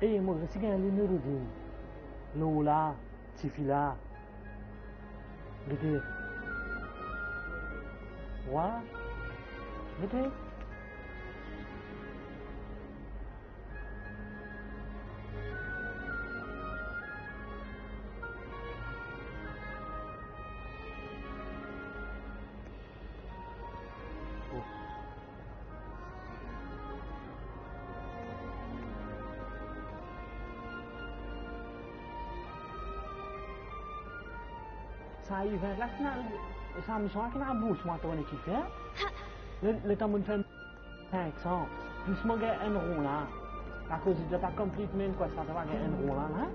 Eh, moi, je suis un Nouruddin. Lola, Tifila. Gede. What? Gede? Ça y va, là, ça me semble qu'il y a un boost, moi, toi, qui fait. Le temps de faire 500. Plus, moi, j'ai un rond là. À cause de ta complètement, quoi, ça va, j'ai un rond là, hein?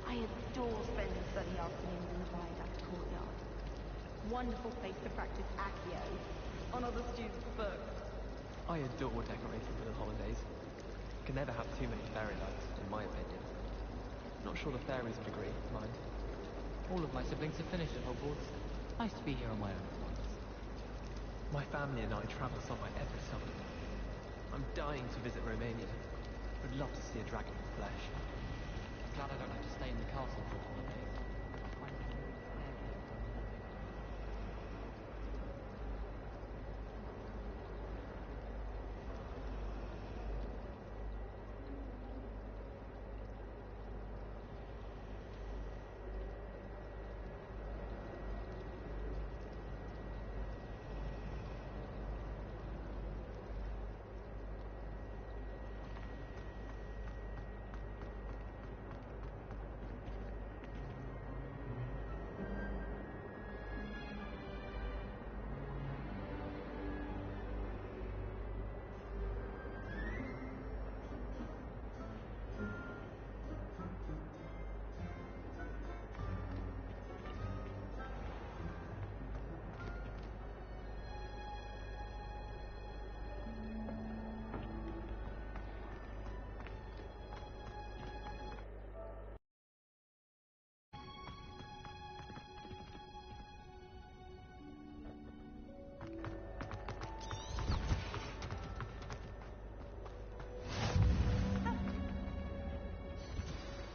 I adore spending sunny afternoons in Viaduct Courtyard. Wonderful place to practice Accio on other students' books. I adore decorating for the holidays. Can never have too many fairy lights, in my opinion. Not sure the fairies would agree, mind. All of my siblings have finished at Hogwarts. Nice to be here on my own for once. My family and I travel somewhere every summer. I'm dying to visit Romania. Would love to see a dragon in the flesh. I'm glad I don't have to stay in the castle for a holiday. I find it very scary when I'm moving.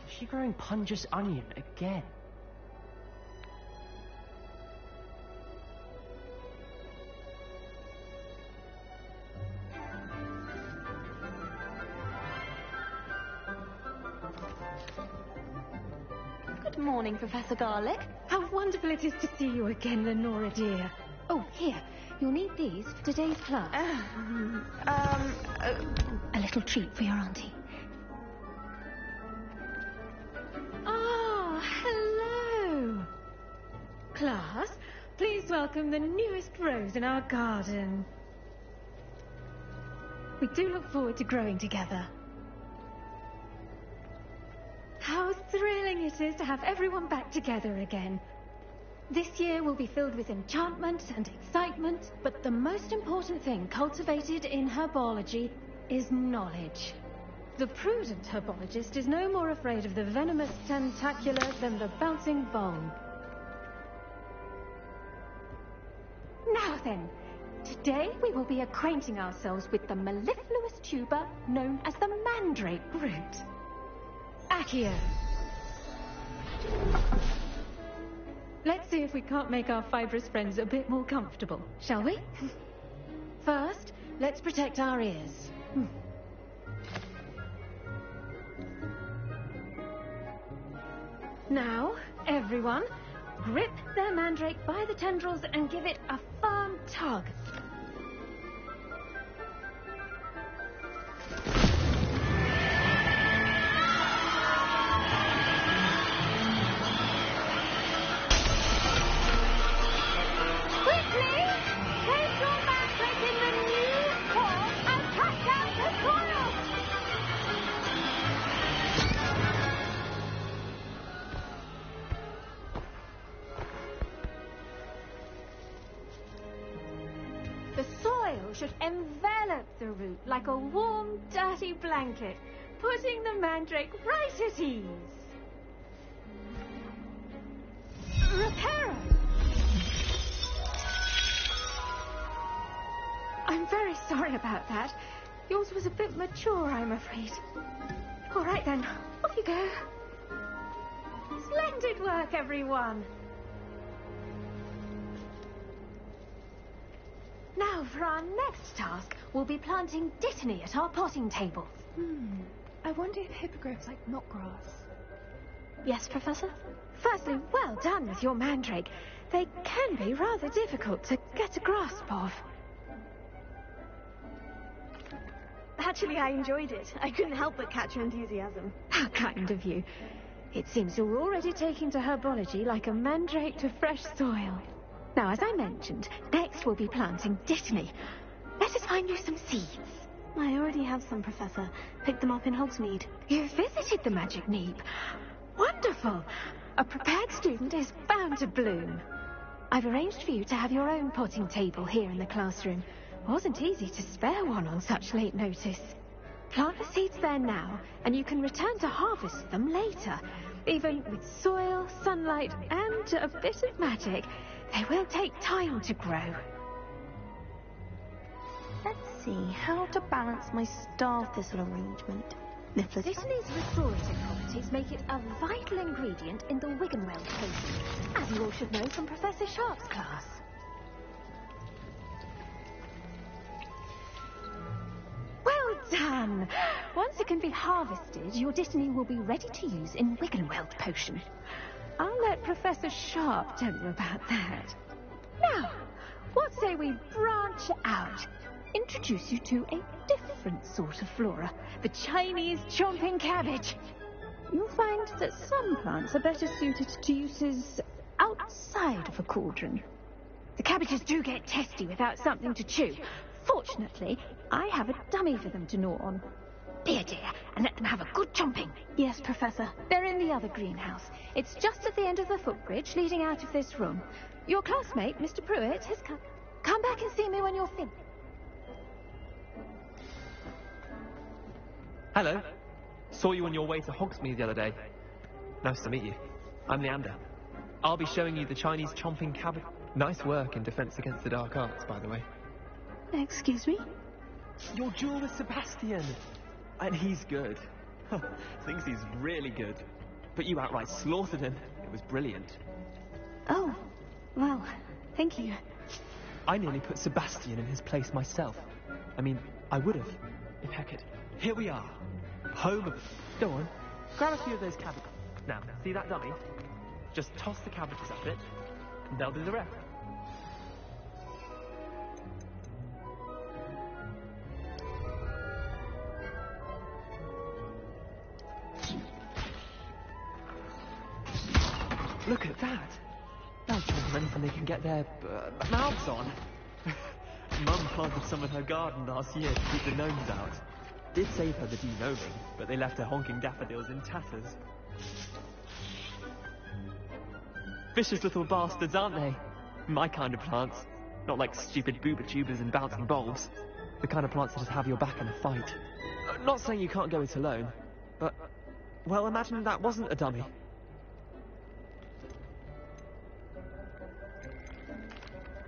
Is she growing Punjus onion again? Good morning, Professor Garlick. How wonderful it is to see you again, Lenora dear. Oh, here. You'll need these for today's class. A little treat for your auntie. Ah, hello. Class, please welcome the newest rose in our garden. We do look forward to growing together. How thrilling it is to have everyone back together again. This year will be filled with enchantment and excitement, but the most important thing cultivated in herbology is knowledge. The prudent herbologist is no more afraid of the venomous tentacular than the bouncing vole. Now then, today we will be acquainting ourselves with the mellifluous tuber known as the mandrake root. Accio. Let's see if we can't make our fibrous friends a bit more comfortable, shall we? First, let's protect our ears. Now, everyone, grip their mandrake by the tendrils and give it a firm tug. Should envelop the root like a warm, dirty blanket, putting the mandrake right at ease. Reparo! I'm very sorry about that. Yours was a bit mature, I'm afraid. All right then, off you go. Splendid work, everyone. Now, for our next task, we'll be planting dittany at our potting tables. I wonder if hippogriffs like knotgrass. Yes, Professor? Firstly, well done with your mandrake. They can be rather difficult to get a grasp of. Actually, I enjoyed it. I couldn't help but catch your enthusiasm. How kind of you. It seems you're already taking to herbology like a mandrake to fresh soil. Now, as I mentioned, next we'll be planting dittany. Let us find you some seeds. I already have some, Professor. Picked them up in Hogsmeade. You visited the Magic Neep. Wonderful. A prepared student is bound to bloom. I've arranged for you to have your own potting table here in the classroom. Wasn't easy to spare one on such late notice. Plant the seeds there now, and you can return to harvest them later. Even with soil, sunlight, and a bit of magic, they will take time to grow. Let's see, how to balance my star thistle arrangement. Dittany's restorative properties make it a vital ingredient in the Wiggenweld potion, as you all should know from Professor Sharp's class. Well done! Once it can be harvested, your dittany will be ready to use in Wiggenweld potion. I'll let Professor Sharp tell you about that. Now, what say we branch out? Introduce you to a different sort of flora, the Chinese chomping cabbage. You'll find that some plants are better suited to uses outside of a cauldron. The cabbages do get testy without something to chew. Fortunately, I have a dummy for them to gnaw on. Dear, and let them have a good chomping. Yes, Professor. They're in the other greenhouse. It's just at the end of the footbridge leading out of this room. Your classmate, Mr. Pruitt, has come. Come back and see me when you're finished. Hello. Saw you on your way to Hogsmeade the other day. Nice to meet you. I'm Leander. I'll be showing you the Chinese chomping cabbage. Nice work in Defense Against the Dark Arts, by the way. Excuse me? Your duel with Sebastian. And he's good. Thinks he's really good. But you outright slaughtered him. It was brilliant. Oh, well, thank you. I nearly put Sebastian in his place myself. I mean, I would have, if Hecate. Here we are. Home of... Go on. Grab a few of those cabbages. Now, see that dummy? Just toss the cabbages at it, and they'll do the rest. Look at that. They'll choke them anything they can get their mouths on. Mum planted some in her garden last year to keep the gnomes out. Did save her the de-gnoming, but they left her honking daffodils in tatters. Vicious little bastards, aren't they? My kind of plants. Not like stupid booba tubers and bouncing bulbs. The kind of plants that just have your back in a fight. Not saying you can't go it alone, but... well, imagine that wasn't a dummy.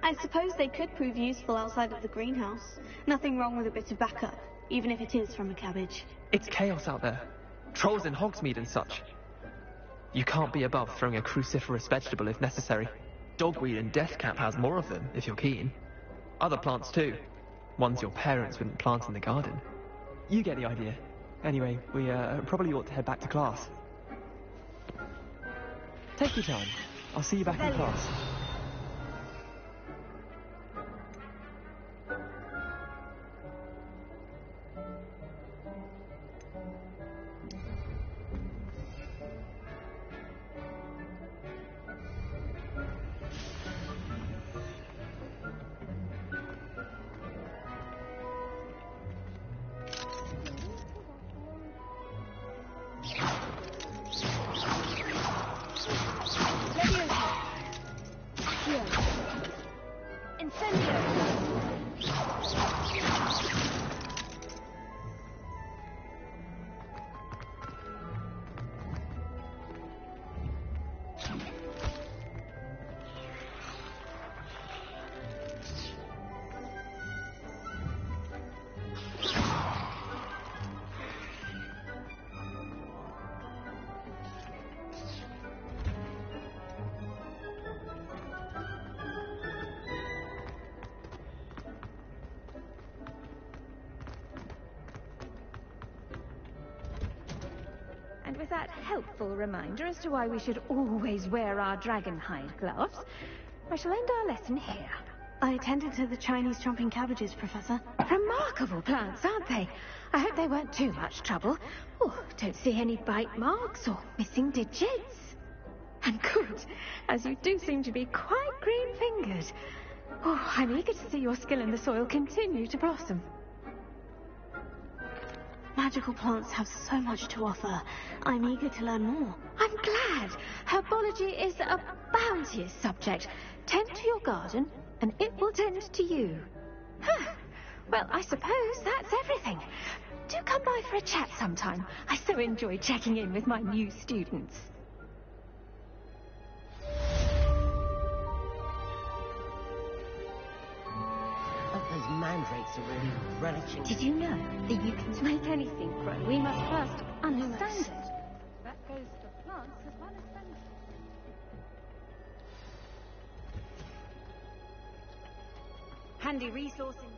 I suppose they could prove useful outside of the greenhouse. Nothing wrong with a bit of backup, even if it is from a cabbage. It's chaos out there. Trolls in Hogsmeade and such. You can't be above throwing a cruciferous vegetable if necessary. Dogweed and deathcap has more of them, if you're keen. Other plants too. Ones your parents wouldn't plant in the garden. You get the idea. Anyway, we probably ought to head back to class. Take your time. I'll see you back in class. And with that helpful reminder as to why we should always wear our dragon hide gloves, I shall end our lesson here. I attended to the Chinese chomping cabbages, Professor. Remarkable plants, aren't they? I hope they weren't too much trouble. Oh, don't see any bite marks or missing digits. And good, as you do seem to be quite green-fingered. Oh, I'm eager to see your skill in the soil continue to blossom. Magical plants have so much to offer. I'm eager to learn more. I'm glad. Herbology is a bounteous subject. Tend to your garden, and it will tend to you. Huh. Well, I suppose that's everything. Do come by for a chat sometime. I so enjoy checking in with my new students. Those mandrakes are really relishing. Did you know that you can make anything grow? We must first understand it. That goes for plants as well as things. Handy resourcing.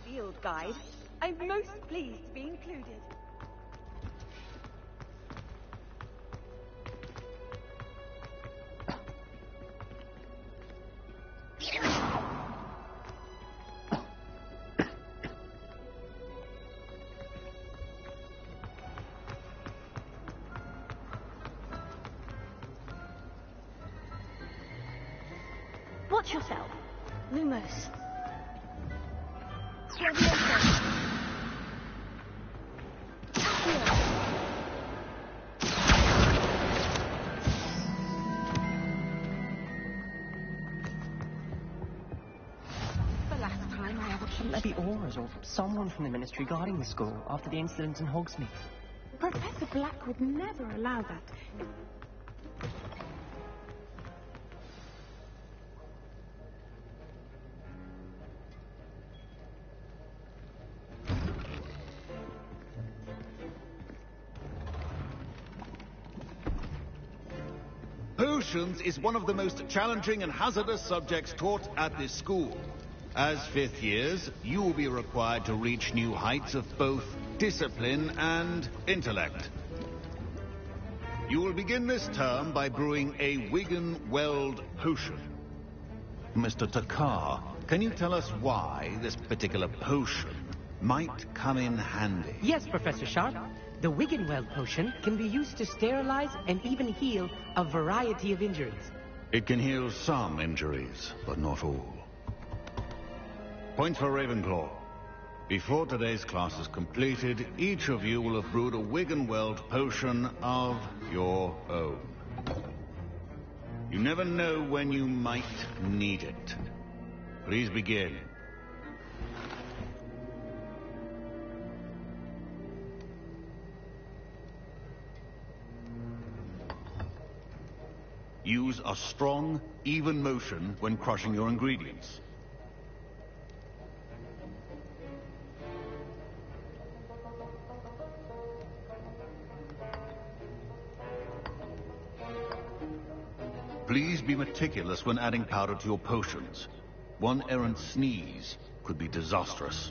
Field guide. I'm most pleased to be included. Watch yourself. Lumos. Maybe Auras or someone from the Ministry guarding the school after the incident in Hogsmeade. Professor Black would never allow that. Potions is one of the most challenging and hazardous subjects taught at this school. As fifth years, you will be required to reach new heights of both discipline and intellect. You will begin this term by brewing a Wigan Weld potion. Mr. Takar, can you tell us why this particular potion might come in handy? Yes, Professor Sharp. The Wiggenweld potion can be used to sterilize and even heal a variety of injuries. It can heal some injuries, but not all. Points for Ravenclaw. Before today's class is completed, each of you will have brewed a Wiggenweld potion of your own. You never know when you might need it. Please begin. Use a strong, even motion when crushing your ingredients. Please be meticulous when adding powder to your potions. One errant sneeze could be disastrous.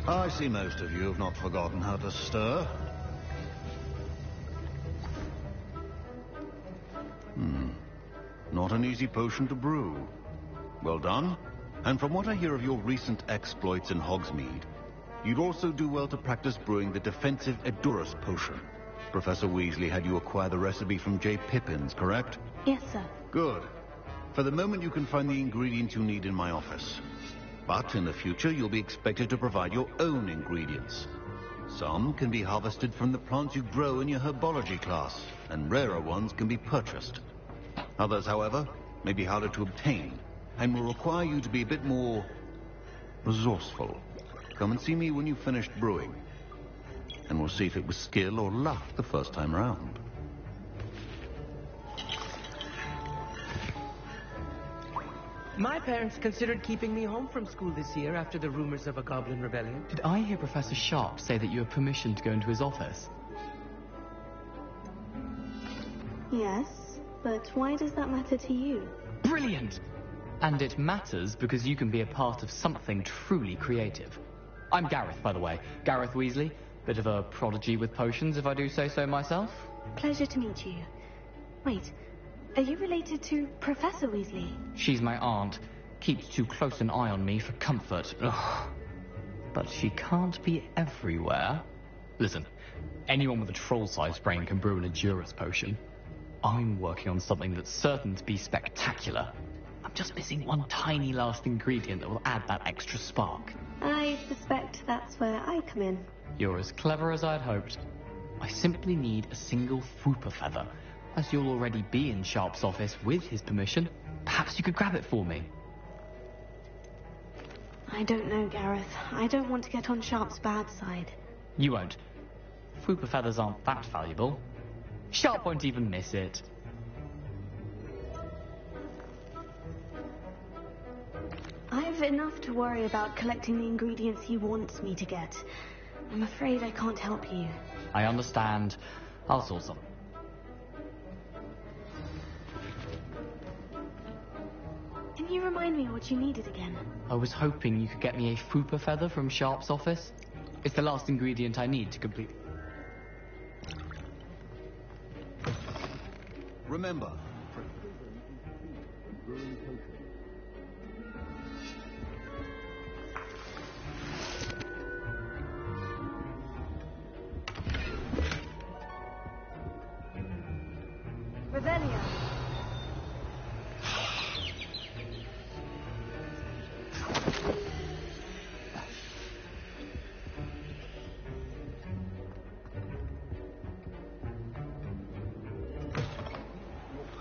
I see most of you have not forgotten how to stir. Not an easy potion to brew. Well done. And from what I hear of your recent exploits in Hogsmeade, you'd also do well to practice brewing the defensive Edurus potion. Professor Weasley had you acquire the recipe from J. Pippins, correct? Yes, sir. Good. For the moment, you can find the ingredients you need in my office. But in the future, you'll be expected to provide your own ingredients. Some can be harvested from the plants you grow in your herbology class, and rarer ones can be purchased. Others, however, may be harder to obtain, and will require you to be a bit more resourceful. Come and see me when you've finished brewing, and we'll see if it was skill or luck the first time round. My parents considered keeping me home from school this year after the rumors of a goblin rebellion. Did I hear Professor Sharp say that you have permission to go into his office? Yes, but why does that matter to you? Brilliant! And it matters because you can be a part of something truly creative. I'm Gareth, by the way. Gareth Weasley. Bit of a prodigy with potions, if I do say so myself. Pleasure to meet you. Wait, are you related to Professor Weasley? She's my aunt. Keeps too close an eye on me for comfort. Ugh. But she can't be everywhere. Listen, anyone with a troll-sized brain can brew an Edurus potion. I'm working on something that's certain to be spectacular. I'm just missing one tiny last ingredient that will add that extra spark. I suspect that's where I come in. You're as clever as I'd hoped. I simply need a single Fwooper feather. As you'll already be in Sharp's office with his permission, perhaps you could grab it for me. I don't know, Gareth. I don't want to get on Sharp's bad side. You won't. Fwooper feathers aren't that valuable. Sharp won't even miss it. I've enough to worry about collecting the ingredients he wants me to get. I'm afraid I can't help you. I understand. I'll sort some. Can you remind me what you needed again? I was hoping you could get me a Fwooper feather from Sharp's office. It's the last ingredient I need to complete. Remember, Revelio.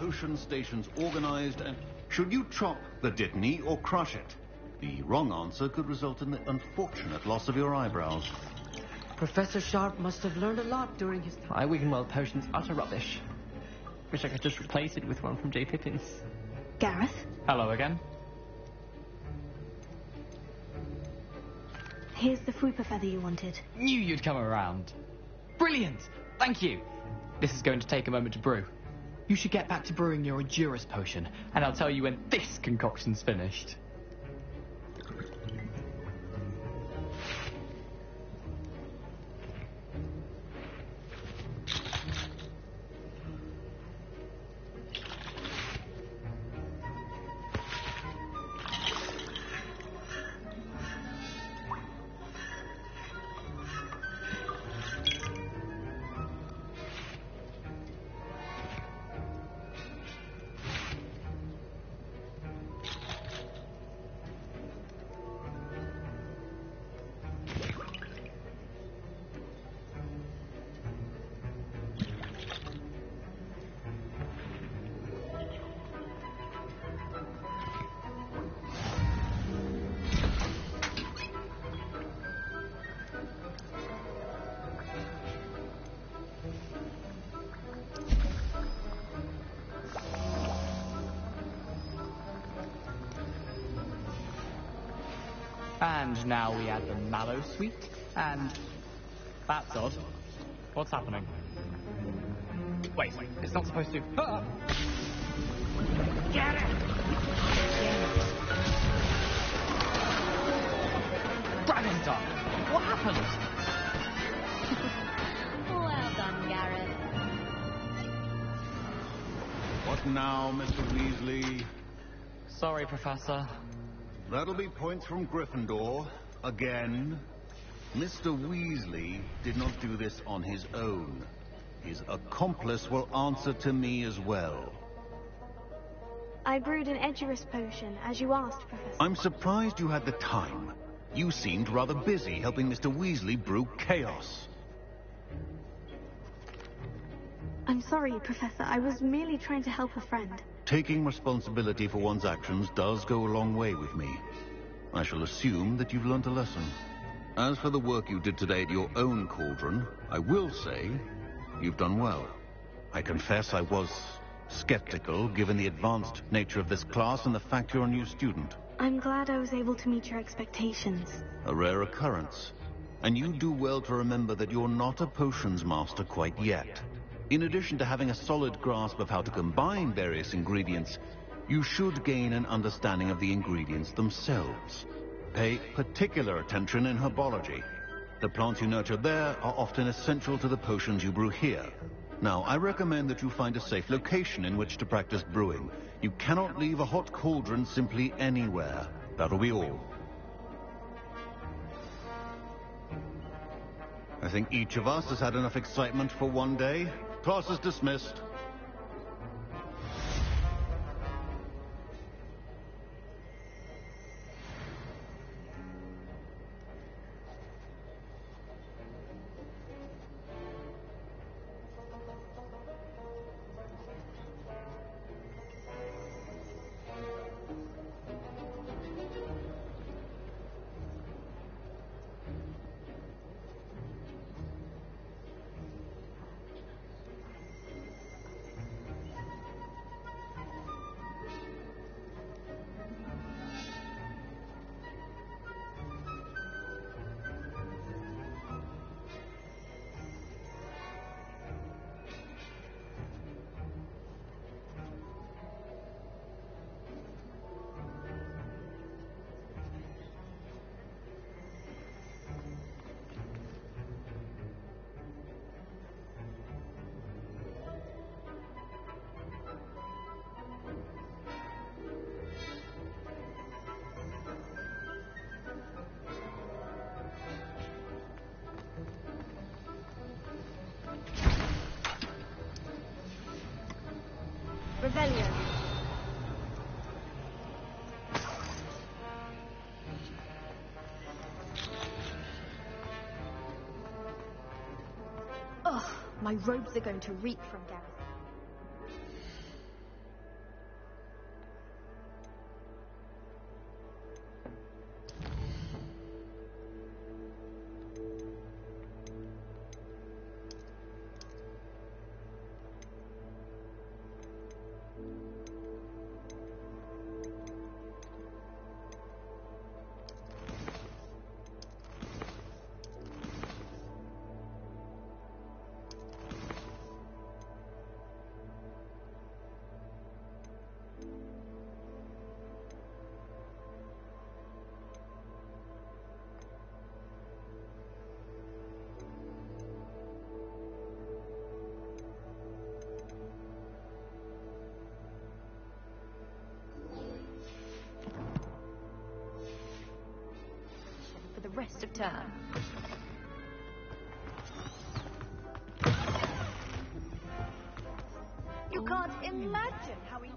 potion stations organized and... Should you chop the Dittany or crush it? The wrong answer could result in the unfortunate loss of your eyebrows. Professor Sharp must have learned a lot during his time. My Wiggenweld potion's utter rubbish. Wish I could just replace it with one from J. Pippin's. Gareth? Hello again. Here's the Fruiper feather you wanted. Knew you'd come around. Brilliant! Thank you! This is going to take a moment to brew. You should get back to brewing your Edurus potion, and I'll tell you when this concoction's finished. And now we add the mallow sweet, and... That's odd. What's happening? Wait, it's not supposed to... Ah! Get it! Dragon Dog! What happened? Well done, Gareth. What now, Mr. Weasley? Sorry, Professor. That'll be points from Gryffindor. Again. Mr. Weasley did not do this on his own. His accomplice will answer to me as well. I brewed an Edurus potion, as you asked, Professor. I'm surprised you had the time. You seemed rather busy helping Mr. Weasley brew chaos. I'm sorry, Professor. I was merely trying to help a friend. Taking responsibility for one's actions does go a long way with me. I shall assume that you've learnt a lesson. As for the work you did today at your own cauldron, I will say you've done well. I confess I was skeptical, given the advanced nature of this class and the fact you're a new student. I'm glad I was able to meet your expectations. A rare occurrence. And you do well to remember that you're not a potions master quite yet. In addition to having a solid grasp of how to combine various ingredients, you should gain an understanding of the ingredients themselves. Pay particular attention in herbology. The plants you nurture there are often essential to the potions you brew here. Now, I recommend that you find a safe location in which to practice brewing. You cannot leave a hot cauldron simply anywhere. That'll be all. I think each of us has had enough excitement for one day. Class is dismissed. Revelio. Ugh, my robes are going to reek from Gareth. rest of term. You can't imagine how we...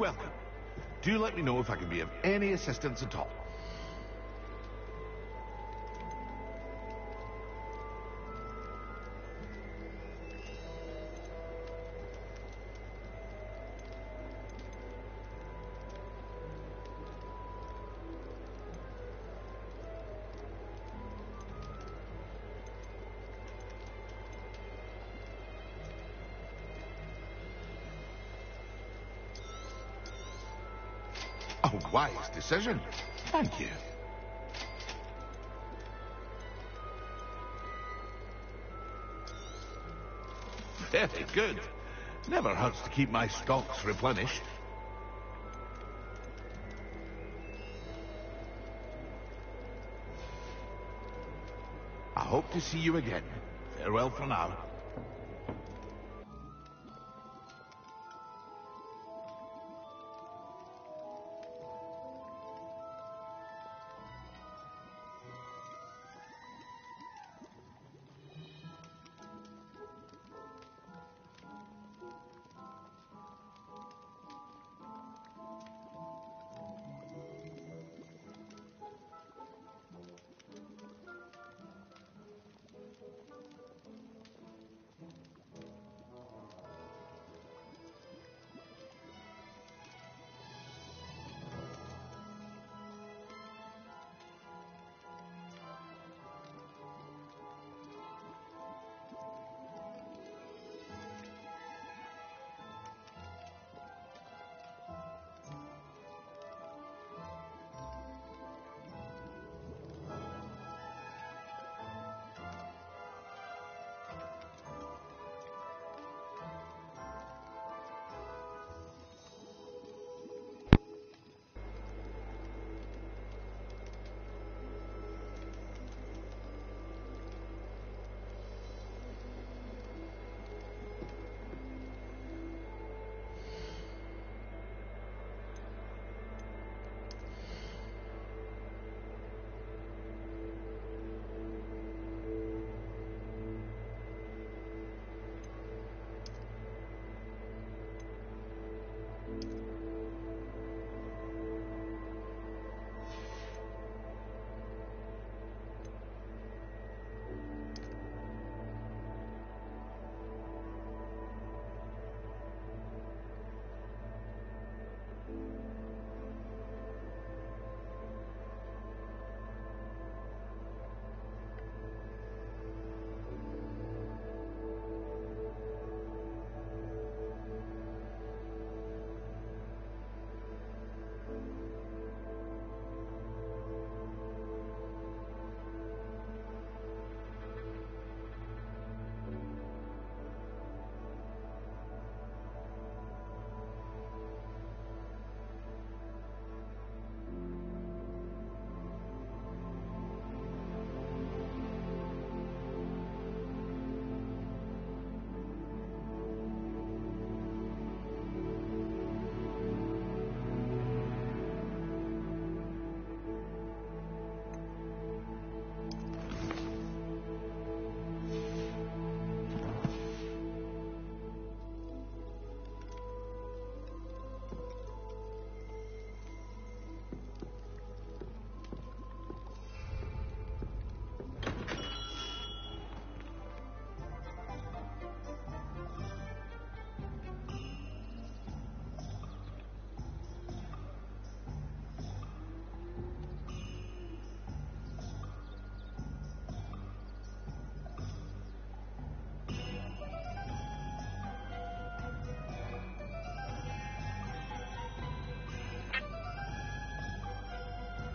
welcome. Do let me know if I can be of any assistance at all. A wise decision. Thank you. Very good. Never hurts to keep my stocks replenished. I hope to see you again. Farewell for now.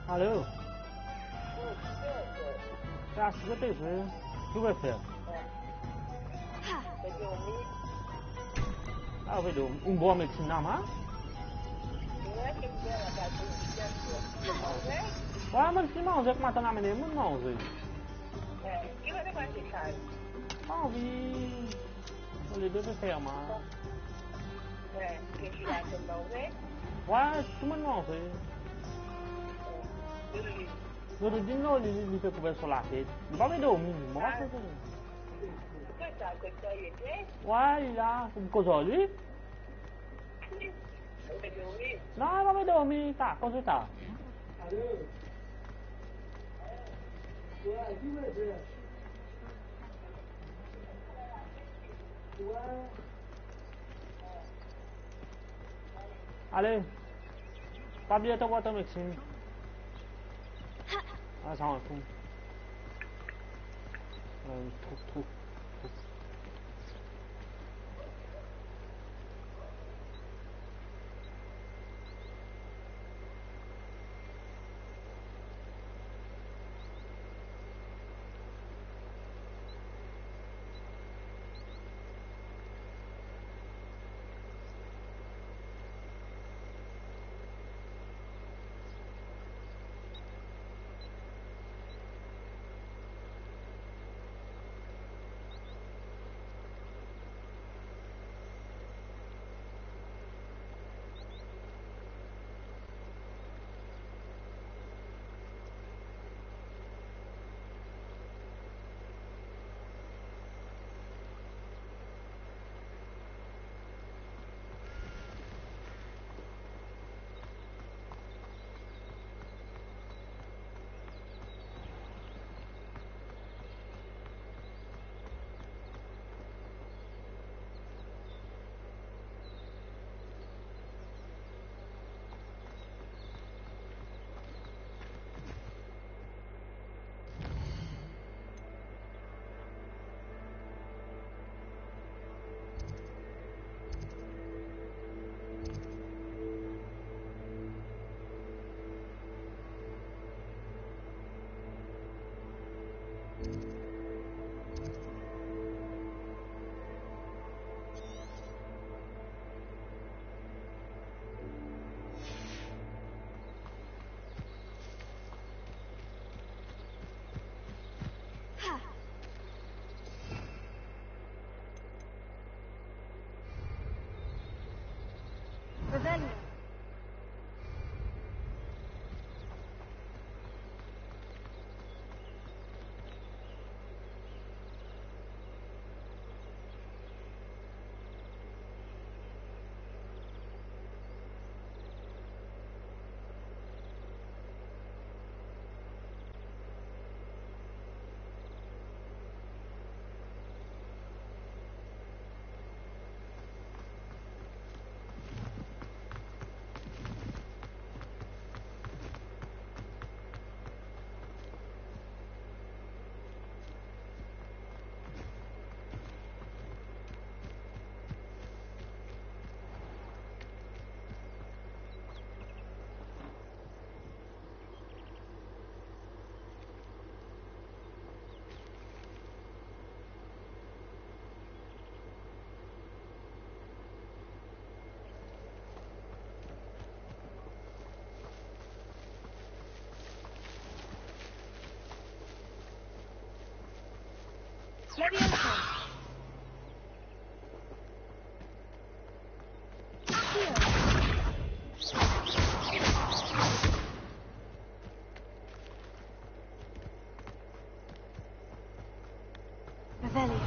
Alô? Já se tem ver. Tu vai ser? Ah, vai do bom medicina, mas? Wah, mas se mau que mata na menina, muito mau Zé. E você vai ficar? Mau vi. Olha, deve ser mas. Que tirar com não Zé? Wah, tu muito mau Zé. Não de novo ele fica conversando lá que. Não vai dormir, não vai fazer. Wah, lá, com coisa ali. No, non mi dormi, sta, cosa sta? Allez, pas oublier ta boîte à Maxime. Ah, ça en fout. Trop. Revelio. Leviosa. Revelio.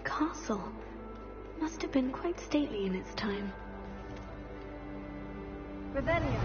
castle must have been quite stately in its time. Revelio.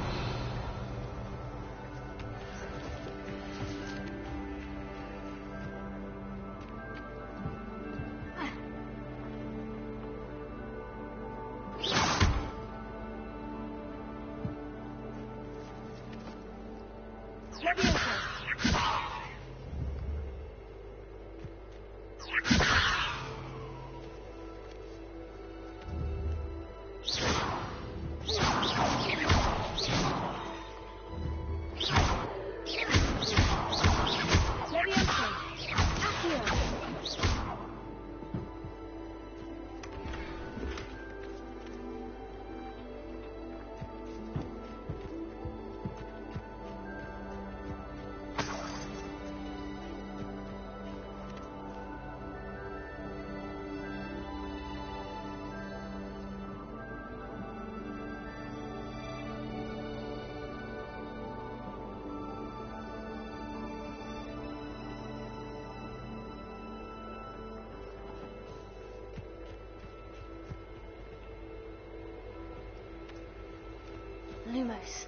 Lumos.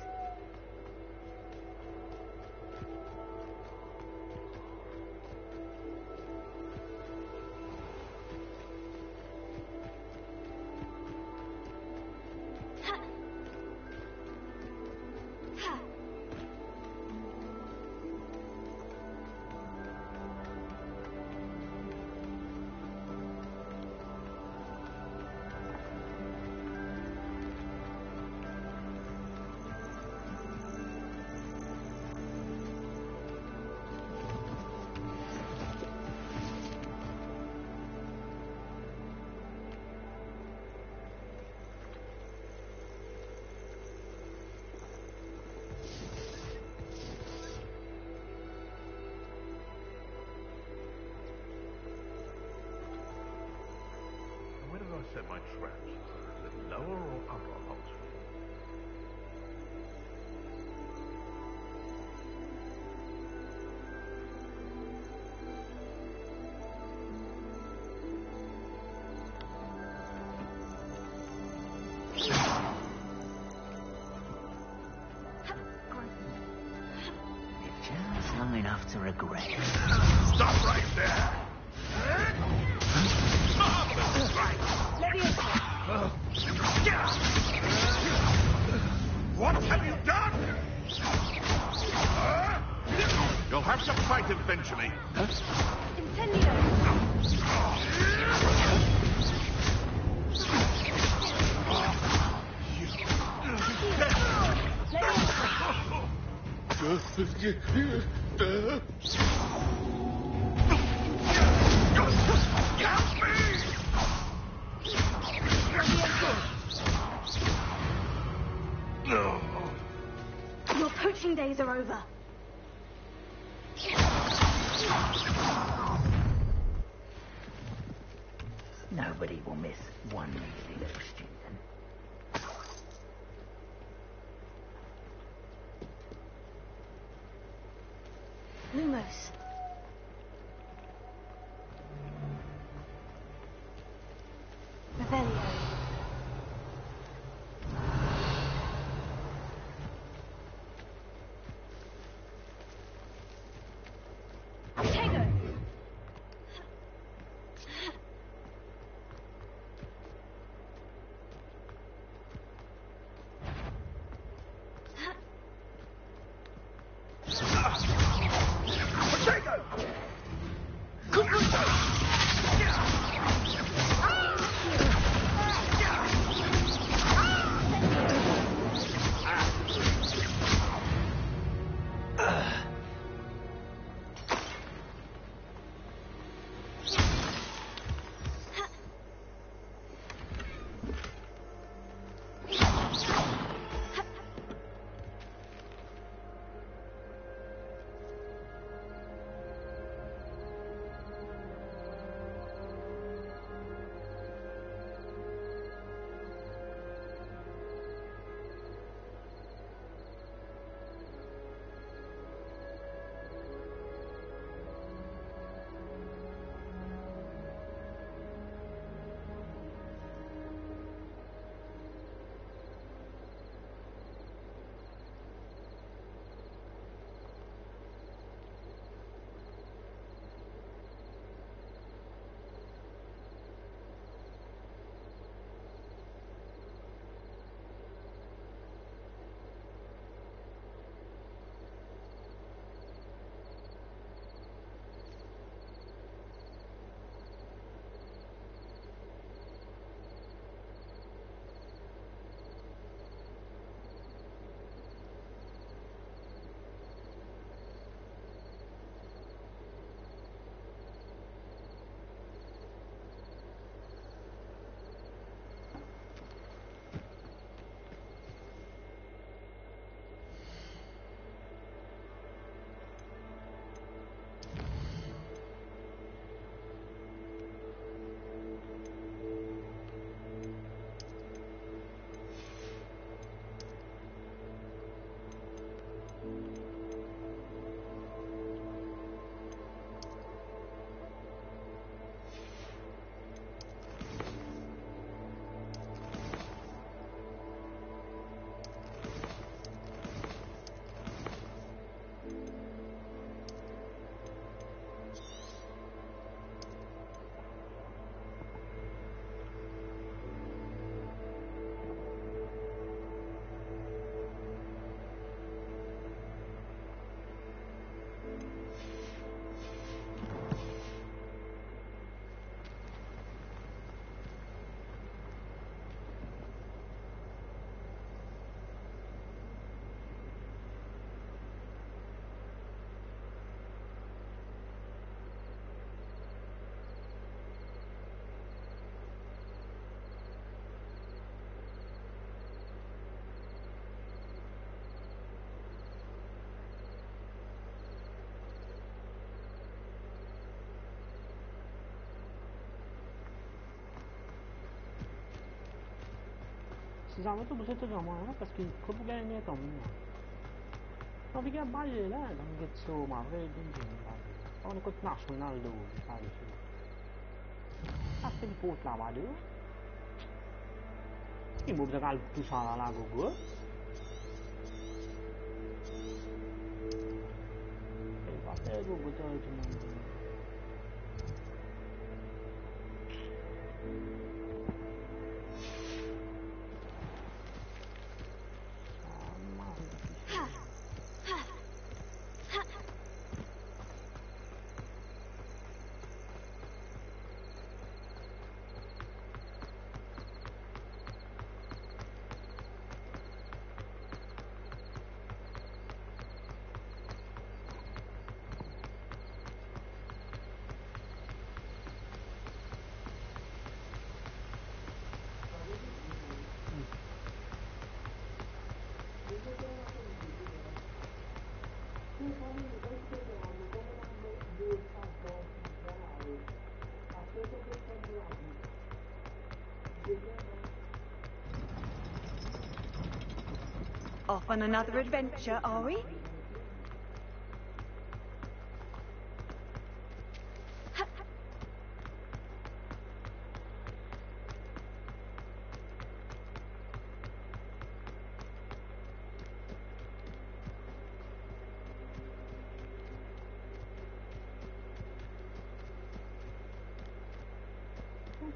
Where did I set my traps? Is it lower or upper Hogsmeade? Just long enough to regret it. Stop right there! What have you done? You'll have to fight eventually. Your poaching days are over. Nobody will miss one easy little student. Lumos. Revelio. precisava tudo você ter uma hora parce que como ganhar também não fica baile lá não get so mà về đến chừng là nó có national đồ sai chứ ắtเป็นโพสต์là đứa cái một cái tu sala là gogo cái phát cái gogo cho chúng Off on another adventure, are we?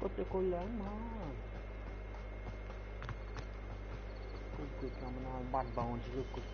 có cho cô lớn mà cô camera bad bounce look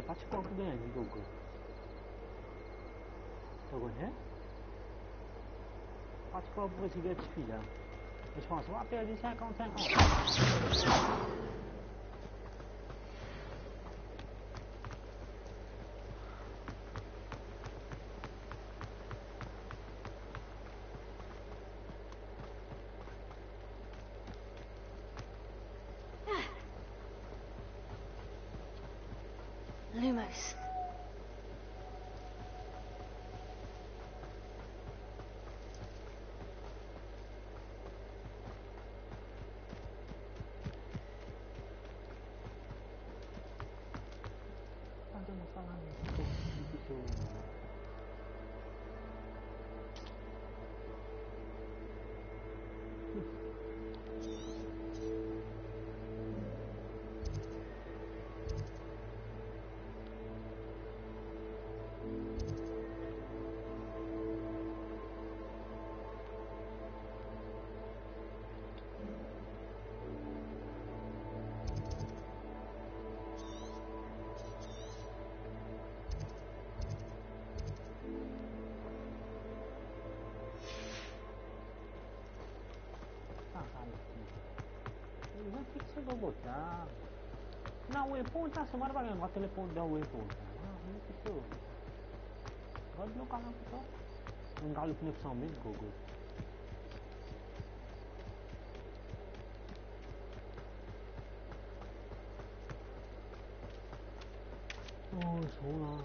같이 꺾는 게 아닌 거고 저거네? 같이 꺾고 지게 치자 je pense qu'on va perdre 50-50 Lumos. ada masalah gitu. se go botar. Na waypoint tá semana para ganhar telefone da waypoint. Não precisa. God no carro só. Não galo pneu só mesmo gogo. Oh, so long.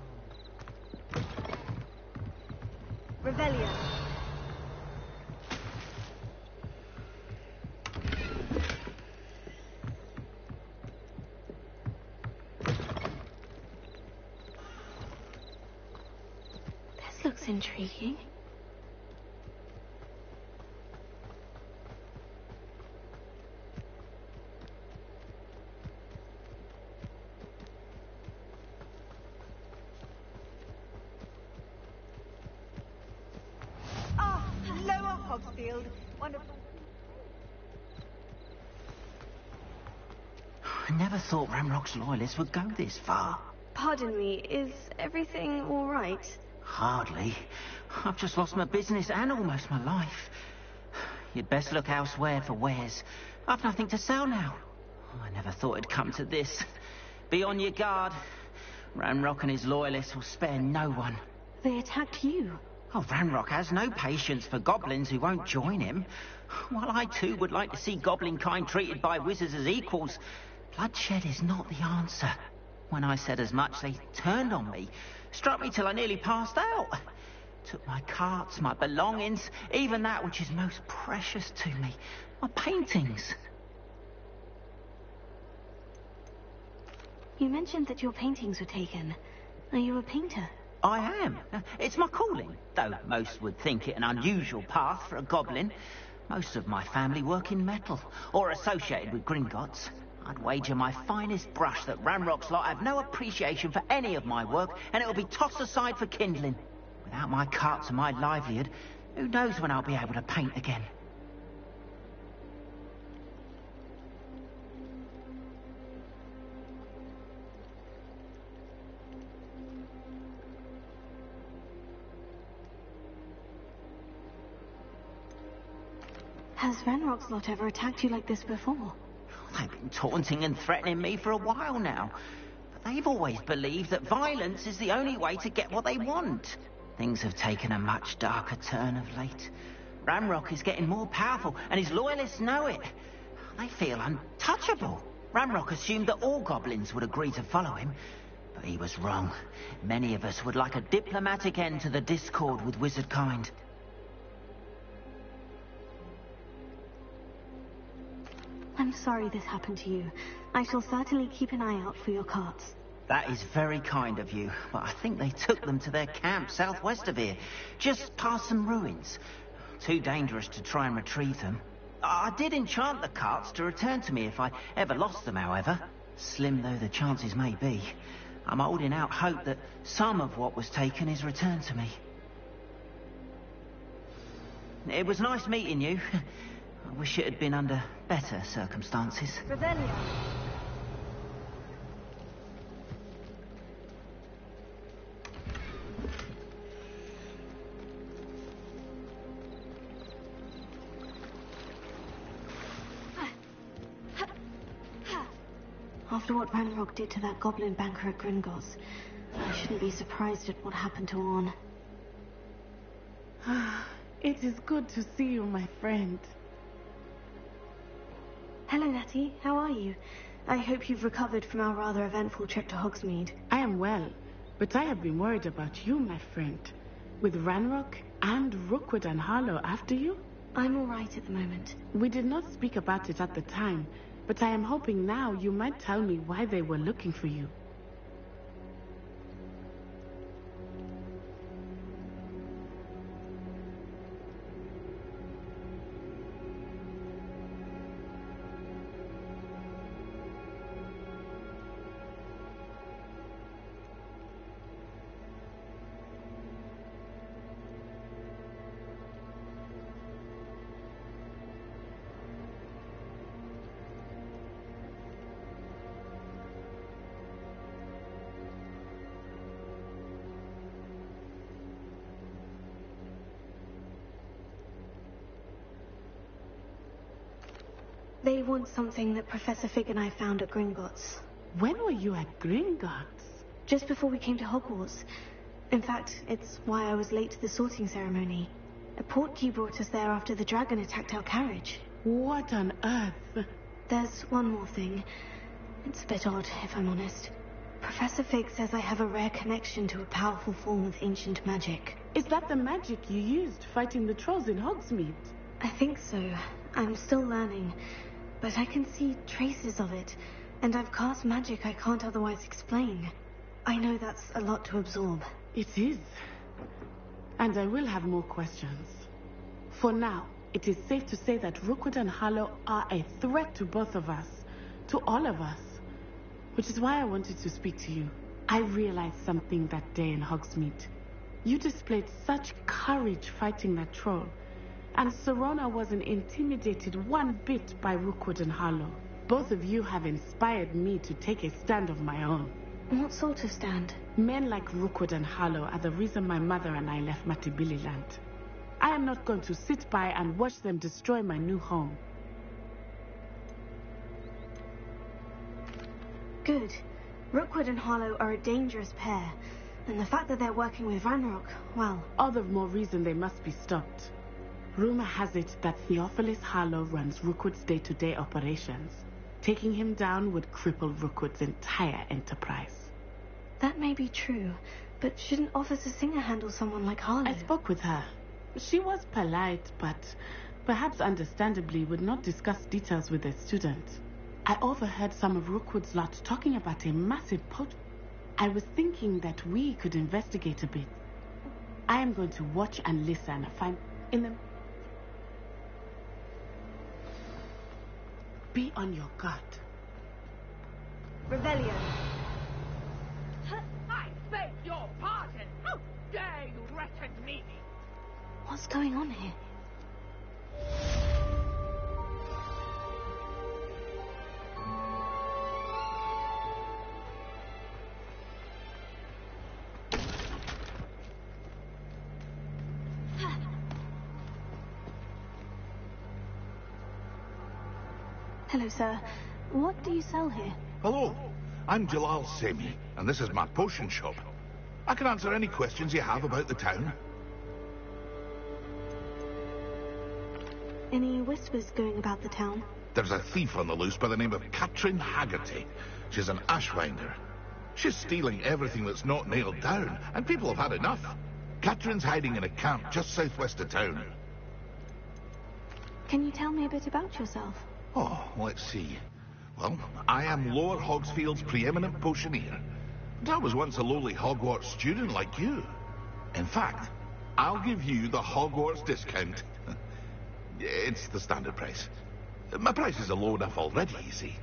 Revelio. This looks intriguing. Lower Hogsfield. Wonderful. I never thought Ranrock's loyalists would go this far. Pardon me, is everything all right? Hardly. I've just lost my business and almost my life. You'd best look elsewhere for wares. I've nothing to sell now. I never thought it'd come to this. Be on your guard. Ranrock and his loyalists will spare no one. They attacked you. Oh, Ranrock has no patience for goblins who won't join him. While I too would like to see goblin kind treated by wizards as equals, bloodshed is not the answer. When I said as much, they turned on me, struck me till I nearly passed out. Took my carts, my belongings, even that which is most precious to me, my paintings. You mentioned that your paintings were taken. Are you a painter? I am. It's my calling, though most would think it an unusual path for a goblin. Most of my family work in metal, or associated with Gringotts. I'd wager my finest brush that Ranrock's lot have no appreciation for any of my work, and it'll be tossed aside for kindling. Without my carts and my livelihood, who knows when I'll be able to paint again? Has Ranrock's lot ever attacked you like this before? They've been taunting and threatening me for a while now. But they've always believed that violence is the only way to get what they want. Things have taken a much darker turn of late. Ranrock is getting more powerful, and his loyalists know it. They feel untouchable. Ranrock assumed that all goblins would agree to follow him, but he was wrong. Many of us would like a diplomatic end to the discord with wizard kind. I'm sorry this happened to you. I shall certainly keep an eye out for your carts. That is very kind of you, but I think they took them to their camp southwest of here, just past some ruins. Too dangerous to try and retrieve them. I did enchant the carts to return to me if I ever lost them, however. Slim though the chances may be, I'm holding out hope that some of what was taken is returned to me. It was nice meeting you. I wish it had been under better circumstances. Revelio. After what Ranrock did to that goblin banker at Gringotts, I shouldn't be surprised at what happened to Orn. It is good to see you, my friend. Hello, Natty. How are you? I hope you've recovered from our rather eventful trip to Hogsmeade. I am well, but I have been worried about you, my friend. With Ranrock and Rookwood and Harlow after you? I'm all right at the moment. We did not speak about it at the time, but I am hoping now you might tell me why they were looking for you. They want something that Professor Fig and I found at Gringotts. When were you at Gringotts? Just before we came to Hogwarts. In fact, it's why I was late to the sorting ceremony. A portkey brought us there after the dragon attacked our carriage. What on earth? There's one more thing. It's a bit odd, if I'm honest. Professor Fig says I have a rare connection to a powerful form of ancient magic. Is that the magic you used fighting the trolls in Hogsmeade? I think so. I'm still learning. But I can see traces of it. And I've cast magic I can't otherwise explain. I know that's a lot to absorb. It is. And I will have more questions. For now, it is safe to say that Rookwood and Harlow are a threat to both of us. To all of us. Which is why I wanted to speak to you. I realized something that day in Hogsmeade. You displayed such courage fighting that troll. And Sirona wasn't intimidated one bit by Rookwood and Harlow. Both of you have inspired me to take a stand of my own. What sort of stand? Men like Rookwood and Harlow are the reason my mother and I left Matabeleland. I am not going to sit by and watch them destroy my new home. Good. Rookwood and Harlow are a dangerous pair. And the fact that they're working with Ranrock, well... all the more reason they must be stopped. Rumor has it that Theophilus Harlow runs Rookwood's day-to-day operations. Taking him down would cripple Rookwood's entire enterprise. That may be true, but shouldn't Officer Singer handle someone like Harlow? I spoke with her. She was polite, but perhaps understandably would not discuss details with a student. I overheard some of Rookwood's lot talking about a massive pot. I was thinking that we could investigate a bit. I am going to watch and listen, find in them. Be on your guard. Revelio. I beg your pardon. How dare you threaten me? What's going on here? Hello, sir. What do you sell here? Hello, I'm Jalal Semi, and this is my potion shop. I can answer any questions you have about the town. Any whispers going about the town? There's a thief on the loose by the name of Katrin Haggerty. She's an ashwinder. She's stealing everything that's not nailed down, and people have had enough. Katrin's hiding in a camp just southwest of town. Can you tell me a bit about yourself? Oh, let's see. Well, I am Lower Hogsfield's preeminent potioneer. And I was once a lowly Hogwarts student like you. In fact, I'll give you the Hogwarts discount. It's the standard price. My prices are low enough already, you see.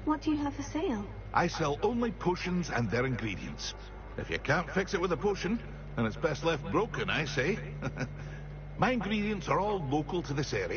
What do you have for sale? I sell only potions and their ingredients. If you can't fix it with a potion, then it's best left broken, I say. My ingredients are all local to this area.